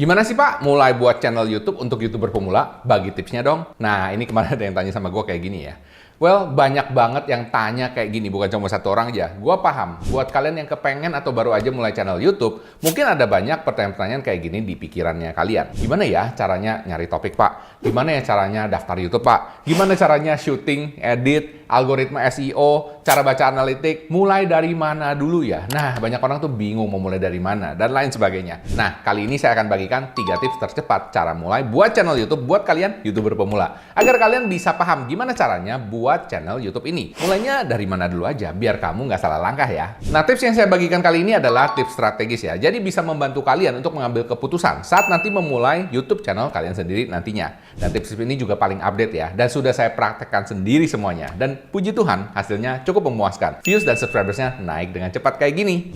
Gimana sih Pak mulai buat channel YouTube untuk YouTuber pemula? Bagi tipsnya dong. Nah, ini kemarin ada yang tanya sama gue kayak gini ya. Well, banyak banget yang tanya kayak gini, bukan cuma satu orang aja. Gua paham, buat kalian yang kepengen atau baru aja mulai channel YouTube, mungkin ada banyak pertanyaan-pertanyaan kayak gini di pikirannya kalian. Gimana ya caranya nyari topik, Pak? Gimana ya caranya daftar YouTube, Pak? Gimana caranya syuting, edit, algoritma SEO, cara baca analitik, mulai dari mana dulu ya? Nah, banyak orang tuh bingung mau mulai dari mana, dan lain sebagainya. Nah, kali ini saya akan bagikan 3 tips tercepat cara mulai buat channel YouTube buat kalian YouTuber pemula. Agar kalian bisa paham gimana caranya buat channel YouTube ini. Mulainya dari mana dulu aja, biar kamu nggak salah langkah ya. Nah, tips yang saya bagikan kali ini adalah tips strategis ya. Jadi bisa membantu kalian untuk mengambil keputusan saat nanti memulai YouTube channel kalian sendiri nantinya. Dan tips ini juga paling update ya. Dan sudah saya praktekkan sendiri semuanya. Dan puji Tuhan, hasilnya cukup memuaskan. Views dan subscribersnya naik dengan cepat kayak gini.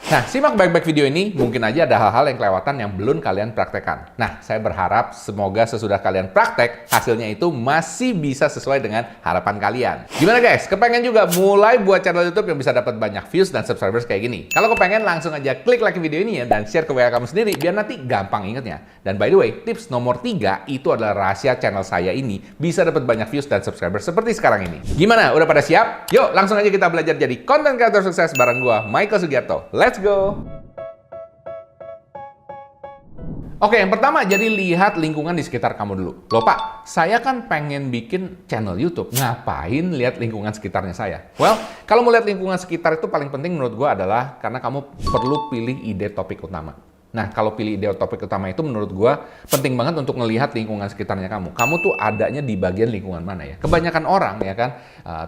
Nah, simak baik-baik video ini, mungkin aja ada hal-hal yang kelewatan yang belum kalian praktekkan. Nah, saya berharap semoga sesudah kalian praktek, hasilnya itu masih bisa sesuai dengan harapan kalian. Gimana guys? Kepengen juga mulai buat channel YouTube yang bisa dapat banyak views dan subscribers kayak gini? Kalau kepengen, langsung aja klik like video ini ya, dan share ke WA kamu sendiri, biar nanti gampang ingetnya. Dan by the way, tips nomor 3 itu adalah rahasia channel saya ini bisa dapat banyak views dan subscribers seperti sekarang ini. Gimana? Udah pada siap? Yuk, langsung aja kita belajar jadi content creator sukses bareng gua, Michael Sugiarto. Let's go! Oke, yang pertama, jadi lihat lingkungan di sekitar kamu dulu. Loh Pak, saya kan pengen bikin channel YouTube. Ngapain lihat lingkungan sekitarnya saya? Well, kalau mau lihat lingkungan sekitar itu paling penting menurut gua adalah karena kamu perlu pilih ide topik utama. Nah, kalau pilih ide topik utama itu menurut gua penting banget untuk melihat lingkungan sekitarnya kamu. Kamu tuh adanya di bagian lingkungan mana ya? Kebanyakan orang ya kan,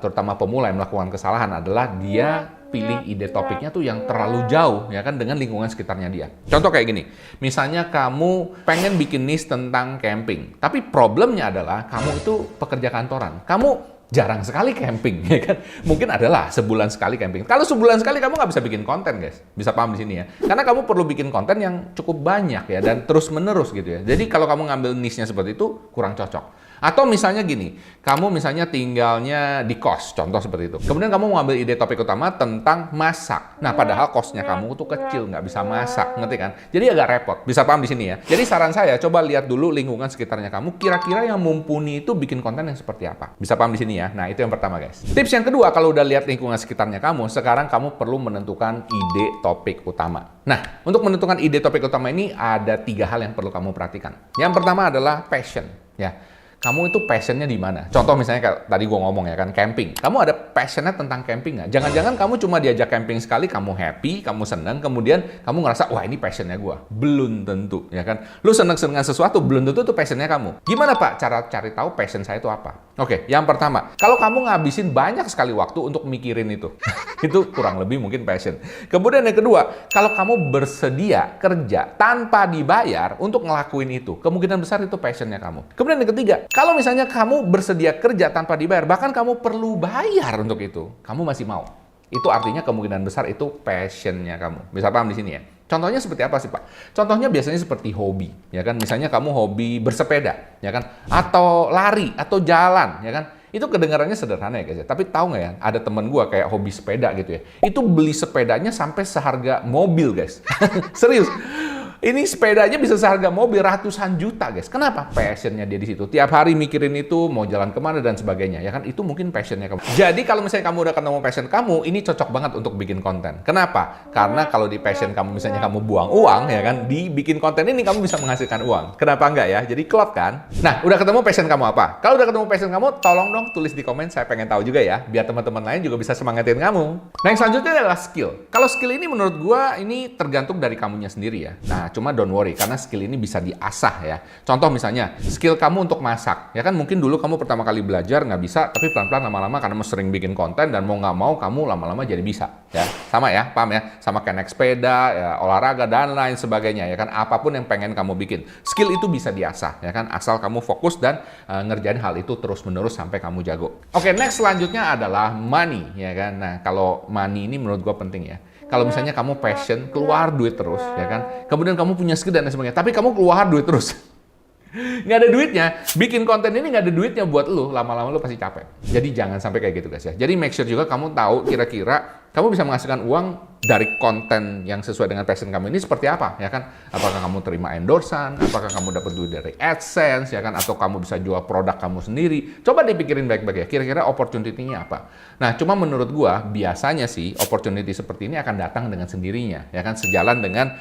terutama pemula yang melakukan kesalahan adalah dia pilih ide topiknya tuh yang terlalu jauh ya kan dengan lingkungan sekitarnya dia. Contoh kayak gini, misalnya kamu pengen bikin niche tentang camping, tapi problemnya adalah kamu itu pekerja kantoran. Kamu jarang sekali camping, ya kan? Mungkin adalah sebulan sekali camping. Kalau sebulan sekali kamu nggak bisa bikin konten, guys. Bisa paham di sini ya. Karena kamu perlu bikin konten yang cukup banyak ya dan terus menerus gitu ya. Jadi kalau kamu ngambil niche-nya seperti itu kurang cocok. Atau misalnya gini, kamu misalnya tinggalnya di kos, contoh seperti itu. Kemudian kamu mau ambil ide topik utama tentang masak. Nah, padahal kosnya kamu tuh kecil, nggak bisa masak, ngerti kan? Jadi agak repot. Bisa paham di sini ya. Jadi saran saya, coba lihat dulu lingkungan sekitarnya kamu. Kira-kira yang mumpuni itu bikin konten yang seperti apa? Bisa paham di sini ya. Nah, itu yang pertama guys. Tips yang kedua, kalau udah lihat lingkungan sekitarnya kamu, sekarang kamu perlu menentukan ide topik utama. Nah, untuk menentukan ide topik utama ini ada 3 hal yang perlu kamu perhatikan. Yang pertama adalah passion, ya. Kamu itu passionnya di mana? Contoh misalnya kayak tadi gue ngomong ya kan, camping. Kamu ada passionnya tentang camping nggak? Jangan-jangan kamu cuma diajak camping sekali, kamu happy, kamu senang, kemudian kamu ngerasa, wah ini passionnya gue. Belum tentu, ya kan? Lu senang dengan sesuatu, belum tentu itu passionnya kamu. Gimana Pak cara cari tahu passion saya itu apa? Oke, yang pertama, kalau kamu ngabisin banyak sekali waktu untuk mikirin itu, itu kurang lebih mungkin passion. Kemudian yang kedua, kalau kamu bersedia kerja tanpa dibayar untuk ngelakuin itu, kemungkinan besar itu passionnya kamu. Kemudian yang ketiga, kalau misalnya kamu bersedia kerja tanpa dibayar, bahkan kamu perlu bayar untuk itu, kamu masih mau. Itu artinya kemungkinan besar itu passionnya kamu. Bisa paham di sini ya? Contohnya seperti apa sih Pak? Contohnya biasanya seperti hobi, ya kan? Misalnya kamu hobi bersepeda, ya kan? Atau lari, atau jalan, ya kan? Itu kedengarannya sederhana ya guys ya. Tapi tahu nggak ya? Ada temen gua kayak hobi sepeda gitu ya. Itu beli sepedanya sampai seharga mobil guys. Serius. Ini sepedanya bisa seharga mobil ratusan juta, guys. Kenapa? Passionnya dia di situ. Tiap hari mikirin itu, mau jalan kemana dan sebagainya. Ya kan? Itu mungkin passionnya kamu. Jadi kalau misalnya kamu udah ketemu passion kamu, ini cocok banget untuk bikin konten. Kenapa? Karena kalau di passion kamu, misalnya kamu buang uang, ya kan? Dibikin konten ini kamu bisa menghasilkan uang. Kenapa enggak ya? Jadi klop kan? Nah, udah ketemu passion kamu apa? Kalau udah ketemu passion kamu, tolong dong tulis di komen. Saya pengen tahu juga ya. Biar teman-teman lain juga bisa semangatin kamu. Nah, yang selanjutnya adalah skill. Kalau skill ini menurut gua, ini tergantung dari kamunya sendiri ya. Nah, cuma don't worry, karena skill ini bisa diasah ya. Contoh misalnya, skill kamu untuk masak. Ya kan mungkin dulu kamu pertama kali belajar nggak bisa, tapi pelan-pelan lama-lama karena sering bikin konten dan mau nggak mau kamu lama-lama jadi bisa. Ya, sama ya, paham ya? Sama kayak naik sepeda, ya, olahraga, dan lain sebagainya. Ya kan, apapun yang pengen kamu bikin. Skill itu bisa diasah, ya kan? Asal kamu fokus dan ngerjain hal itu terus-menerus sampai kamu jago. Oke, next selanjutnya adalah money, ya kan? Nah, kalau money ini menurut gua penting ya. Kalau misalnya kamu passion, keluar duit terus, ya kan? Kemudian kamu punya skill dan lain sebagainya, tapi kamu keluar duit terus. Nggak ada duitnya, bikin konten ini nggak ada duitnya buat lu, lama-lama lu pasti capek. Jadi jangan sampai kayak gitu guys ya. Jadi make sure juga kamu tahu kira-kira kamu bisa menghasilkan uang dari konten yang sesuai dengan passion kamu ini seperti apa, ya kan? Apakah kamu terima endorsan, apakah kamu dapat duit dari AdSense, ya kan? Atau kamu bisa jual produk kamu sendiri. Coba dipikirin baik-baik ya, kira-kira opportunity-nya apa. Nah, cuma menurut gua, biasanya sih opportunity seperti ini akan datang dengan sendirinya, ya kan? Sejalan dengan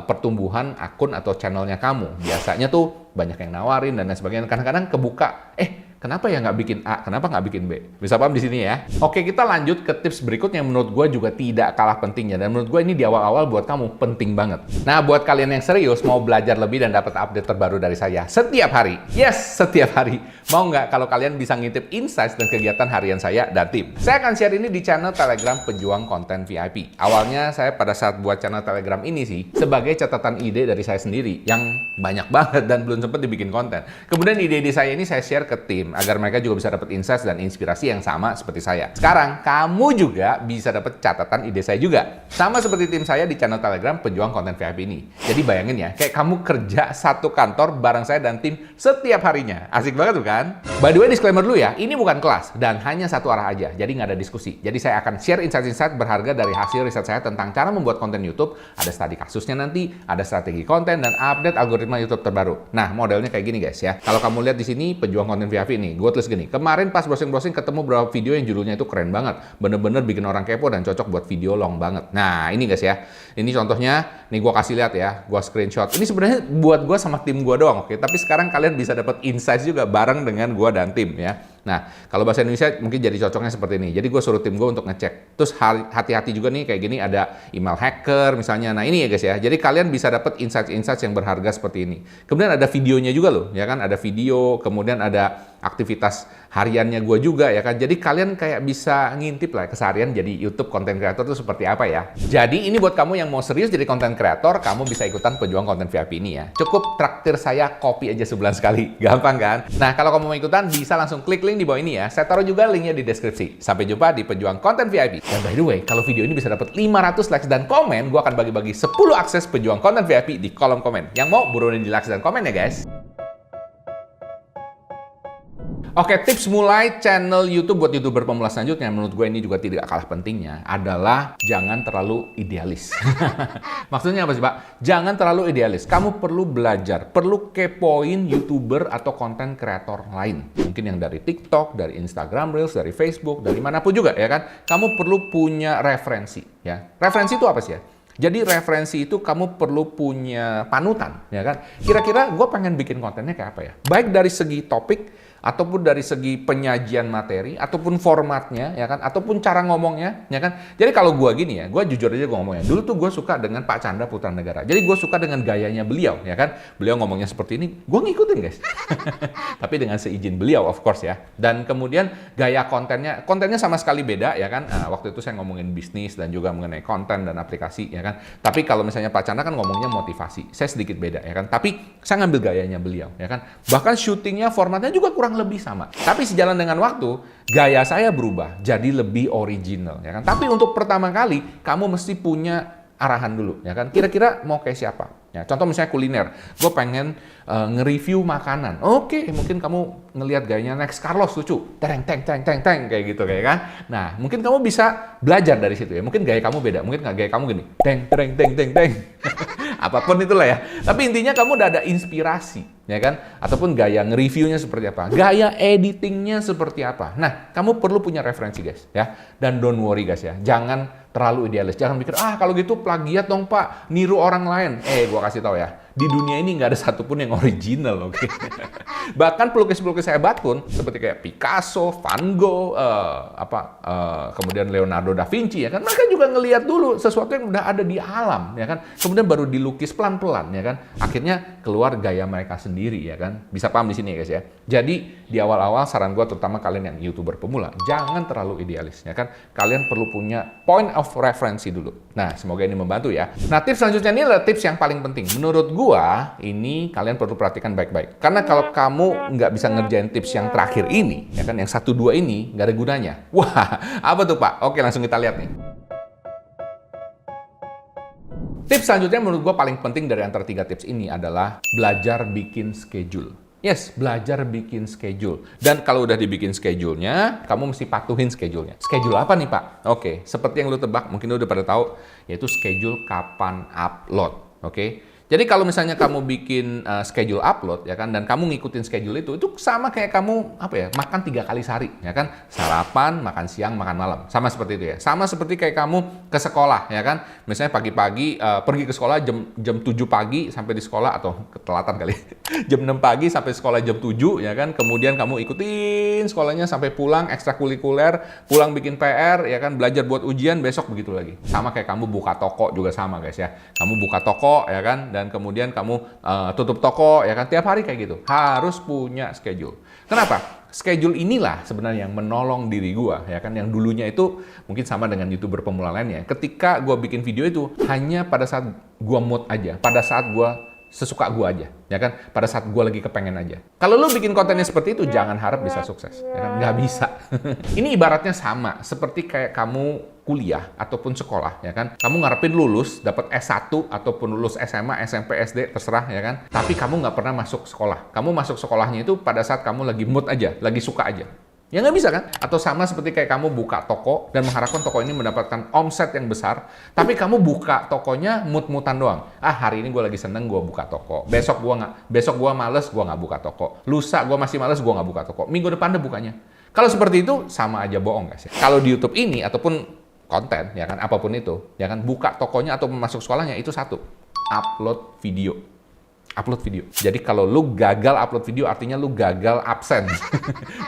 pertumbuhan akun atau channelnya kamu. Biasanya tuh banyak yang nawarin dan lain sebagainya. Kadang-kadang kebuka, kenapa ya nggak bikin A? Kenapa nggak bikin B? Bisa paham di sini ya? Oke, kita lanjut ke tips berikutnya yang menurut gue juga tidak kalah pentingnya. Dan menurut gue ini di awal-awal buat kamu penting banget. Nah, buat kalian yang serius mau belajar lebih dan dapat update terbaru dari saya setiap hari. Yes, setiap hari. Mau nggak kalau kalian bisa ngintip insights dan kegiatan harian saya dan tim? Saya akan share ini di channel Telegram Pejuang Konten VIP. Awalnya saya pada saat buat channel Telegram ini sih sebagai catatan ide dari saya sendiri yang banyak banget dan belum sempat dibikin konten. Kemudian ide-ide saya ini saya share ke tim agar mereka juga bisa dapat insights dan inspirasi yang sama seperti saya. Sekarang, kamu juga bisa dapat catatan ide saya juga. Sama seperti tim saya di channel Telegram Pejuang Konten VIP ini. Jadi bayangin ya, kayak kamu kerja satu kantor bareng saya dan tim setiap harinya. Asik banget tuh kan? By the way, disclaimer dulu ya, ini bukan kelas dan hanya satu arah aja. Jadi nggak ada diskusi. Jadi saya akan share insight-insight berharga dari hasil riset saya tentang cara membuat konten YouTube. Ada studi kasusnya nanti, ada strategi konten, dan update algoritma YouTube terbaru. Nah, modelnya kayak gini guys ya. Kalau kamu lihat di sini Pejuang Konten VIP nih, gue tulis gini. Kemarin pas browsing-browsing ketemu beberapa video yang judulnya itu keren banget. Bener-bener bikin orang kepo dan cocok buat video long banget. Nah, ini guys ya. Ini contohnya, nih gue kasih lihat ya. Gue screenshot. Ini sebenarnya buat gue sama tim gue doang, oke? Tapi sekarang kalian bisa dapat insights juga bareng dengan gue dan tim ya. Nah, kalau bahasa Indonesia mungkin jadi cocoknya seperti ini. Jadi gue suruh tim gue untuk ngecek. Terus hati-hati juga nih kayak gini ada email hacker misalnya. Nah, ini ya guys ya. Jadi kalian bisa dapat insights-insights yang berharga seperti ini. Kemudian ada videonya juga loh, ya kan? Ada video, kemudian ada aktivitas hariannya gue juga ya kan. Jadi kalian kayak bisa ngintip lah keseharian jadi YouTube content creator itu seperti apa ya. Jadi ini buat kamu yang mau serius jadi content creator, kamu bisa ikutan Pejuang Konten VIP ini ya. Cukup traktir saya kopi aja sebulan sekali. Gampang kan? Nah, kalau kamu mau ikutan bisa langsung klik link di bawah ini ya. Saya taruh juga linknya di deskripsi. Sampai jumpa di Pejuang Konten VIP. Dan by the way, kalau video ini bisa dapat 500 likes dan komen, gue akan bagi-bagi 10 akses Pejuang Konten VIP di kolom komen. Yang mau buruan di likes dan komen ya guys. Oke, tips mulai channel YouTube buat YouTuber pemula selanjutnya, menurut gue ini juga tidak kalah pentingnya, adalah jangan terlalu idealis. Maksudnya apa sih, Pak? Jangan terlalu idealis. Kamu perlu belajar, perlu kepoin YouTuber atau konten kreator lain. Mungkin yang dari TikTok, dari Instagram Reels, dari Facebook, dari manapun juga, ya kan? Kamu perlu punya referensi, ya. Referensi itu apa sih ya? Jadi referensi itu kamu perlu punya panutan, ya kan? Kira-kira gue pengen bikin kontennya kayak apa ya? Baik dari segi topik, ataupun dari segi penyajian materi, ataupun formatnya, ya kan, ataupun cara ngomongnya, ya kan. Jadi kalau gue gini ya, gue jujur aja gue ngomongnya. Dulu tuh gue suka dengan Pak Chandra Putra Negara. Jadi gue suka dengan gayanya beliau, ya kan. Beliau ngomongnya seperti ini, gue ngikutin guys. Tapi dengan seizin beliau, of course ya. Dan kemudian gaya kontennya sama sekali beda, ya kan. Waktu itu saya ngomongin bisnis dan juga mengenai konten dan aplikasi, ya kan. Tapi kalau misalnya Pak Chandra kan ngomongnya motivasi, saya sedikit beda, ya kan. Tapi saya ngambil gayanya beliau, ya kan. Bahkan syutingnya, formatnya juga kurang lebih sama. Tapi sejalan dengan waktu, gaya saya berubah jadi lebih original, ya kan. Tapi untuk pertama kali, kamu mesti punya arahan dulu, ya kan. Kira-kira mau kayak siapa? Ya, contoh misalnya kuliner, gue pengen nge-review makanan. Oke, mungkin kamu ngelihat gayanya Next Carlos lucu, teng kayak gitu kayak kan. Nah, mungkin kamu bisa belajar dari situ ya. Mungkin gaya kamu beda, mungkin nggak gaya kamu gini, teng. Apapun itulah ya. Tapi intinya kamu udah ada inspirasi, ya kan? Ataupun gaya nge-reviewnya seperti apa, gaya editingnya seperti apa. Nah, kamu perlu punya referensi guys, ya. Dan don't worry guys ya, jangan terlalu idealis. Jangan mikir, kalau gitu plagiat dong Pak, niru orang lain. Gua kasih tahu ya, di dunia ini nggak ada satupun yang original, oke? Bahkan pelukis-pelukis hebat pun, seperti kayak Picasso, Van Gogh, kemudian Leonardo da Vinci, ya kan? Mereka juga ngelihat dulu sesuatu yang udah ada di alam, ya kan? Kemudian baru dilukis pelan-pelan, ya kan? Akhirnya keluar gaya mereka sendiri, ya kan? Bisa paham di sini ya guys ya. Jadi di awal-awal saran gua, terutama kalian yang YouTuber pemula, jangan terlalu idealis, ya kan? Kalian perlu punya point of reference dulu. Nah, semoga ini membantu ya. Nah, tips selanjutnya ini adalah tips yang paling penting. Menurut gua, ini kalian perlu perhatikan baik-baik. Karena kalau kamu nggak bisa ngerjain tips yang terakhir ini, ya kan, yang 1-2 ini nggak ada gunanya. Wah, apa tuh Pak? Oke, langsung kita lihat nih. Tips selanjutnya menurut gua paling penting dari antara 3 tips ini adalah belajar bikin schedule. Yes, belajar bikin schedule. Dan kalau udah dibikin schedule-nya, kamu mesti patuhin schedule-nya. Schedule apa nih, Pak? Oke, seperti yang lu tebak, mungkin lu udah pada tahu, yaitu schedule kapan upload. Oke. Jadi kalau misalnya kamu bikin schedule upload, ya kan, dan kamu ngikutin schedule itu sama kayak kamu makan 3 kali sehari, ya kan, sarapan, makan siang, makan malam, sama seperti itu ya. Sama seperti kayak kamu ke sekolah, ya kan, misalnya pagi-pagi pergi ke sekolah jam 7 pagi sampai di sekolah atau ketelatan kali, jam 6 pagi sampai sekolah jam 7, ya kan, kemudian kamu ikutin sekolahnya sampai pulang ekstrakurikuler, pulang bikin PR, ya kan, belajar buat ujian, besok begitu lagi. Sama kayak kamu buka toko juga sama guys ya. Kamu buka toko, ya kan, dan kemudian kamu tutup toko, ya kan, tiap hari kayak gitu. Harus punya schedule. Kenapa? Schedule inilah sebenarnya yang menolong diri gua, ya kan, yang dulunya itu mungkin sama dengan YouTuber pemula lainnya. Ketika gua bikin video itu hanya pada saat gua mood aja, pada saat gua sesuka gua aja, ya kan, pada saat gua lagi kepengen aja. Kalau lu bikin kontennya seperti itu, jangan harap bisa sukses, ya kan, nggak bisa. Ini ibaratnya sama, seperti kayak kamu kuliah ataupun sekolah, ya kan, kamu ngarepin lulus, dapat S1 ataupun lulus SMA, SMP, SD, terserah, ya kan, tapi kamu nggak pernah masuk sekolah. Kamu masuk sekolahnya itu pada saat kamu lagi mood aja, lagi suka aja. Ya nggak bisa kan? Atau sama seperti kayak kamu buka toko dan mengharapkan toko ini mendapatkan omset yang besar, tapi kamu buka tokonya mut-mutan doang. Ah, hari ini gue lagi seneng, gue buka toko. Besok gue males, gue nggak buka toko. Lusa gue masih males, gue nggak buka toko. Minggu depan deh bukanya. Kalau seperti itu sama aja bohong guys ya. Kalau di YouTube ini ataupun konten, ya kan, apapun itu, ya kan, buka tokonya atau masuk sekolahnya itu satu, upload video. Upload video. Jadi kalau lu gagal upload video artinya lu gagal absen.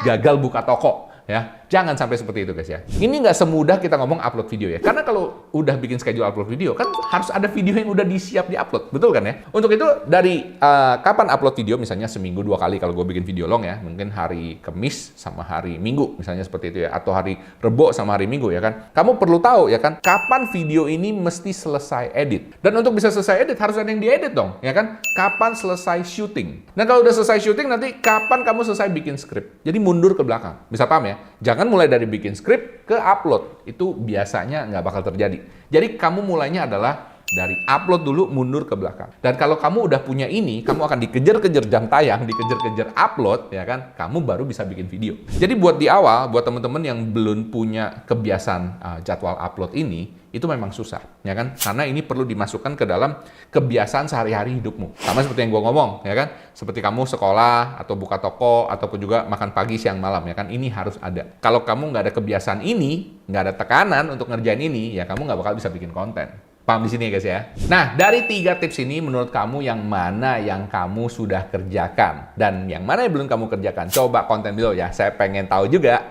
Gagal buka toko, ya. Jangan sampai seperti itu guys ya. Ini nggak semudah kita ngomong upload video ya. Karena kalau udah bikin schedule upload video kan harus ada video yang udah disiap di-upload. Betul kan ya? Untuk itu dari kapan upload video, misalnya seminggu 2 kali kalau gue bikin video long ya. Mungkin hari Kamis sama hari Minggu misalnya seperti itu ya. Atau hari Rebo sama hari Minggu ya kan. Kamu perlu tahu ya kan kapan video ini mesti selesai edit. Dan untuk bisa selesai edit harus ada yang diedit dong ya kan. Kapan selesai syuting. Dan kalau udah selesai syuting nanti kapan kamu selesai bikin skrip. Jadi mundur ke belakang. Bisa paham ya? Jangan mulai dari bikin skrip ke upload. Itu biasanya nggak bakal terjadi. Jadi kamu mulainya adalah dari upload dulu, mundur ke belakang. Dan kalau kamu udah punya ini, kamu akan dikejar-kejar jam tayang, dikejar-kejar upload, ya kan? Kamu baru bisa bikin video. Jadi buat di awal, buat teman-teman yang belum punya kebiasaan jadwal upload ini, itu memang susah, ya kan? Karena ini perlu dimasukkan ke dalam kebiasaan sehari-hari hidupmu. Sama seperti yang gue ngomong, ya kan? Seperti kamu sekolah, atau buka toko, ataupun juga makan pagi, siang, malam, ya kan? Ini harus ada. Kalau kamu nggak ada kebiasaan ini, nggak ada tekanan untuk ngerjain ini, ya kamu nggak bakal bisa bikin konten. Paham di sini ya guys ya? Nah, dari 3 tips ini menurut kamu yang mana yang kamu sudah kerjakan? Dan yang mana yang belum kamu kerjakan? Coba konten below ya, saya pengen tahu juga.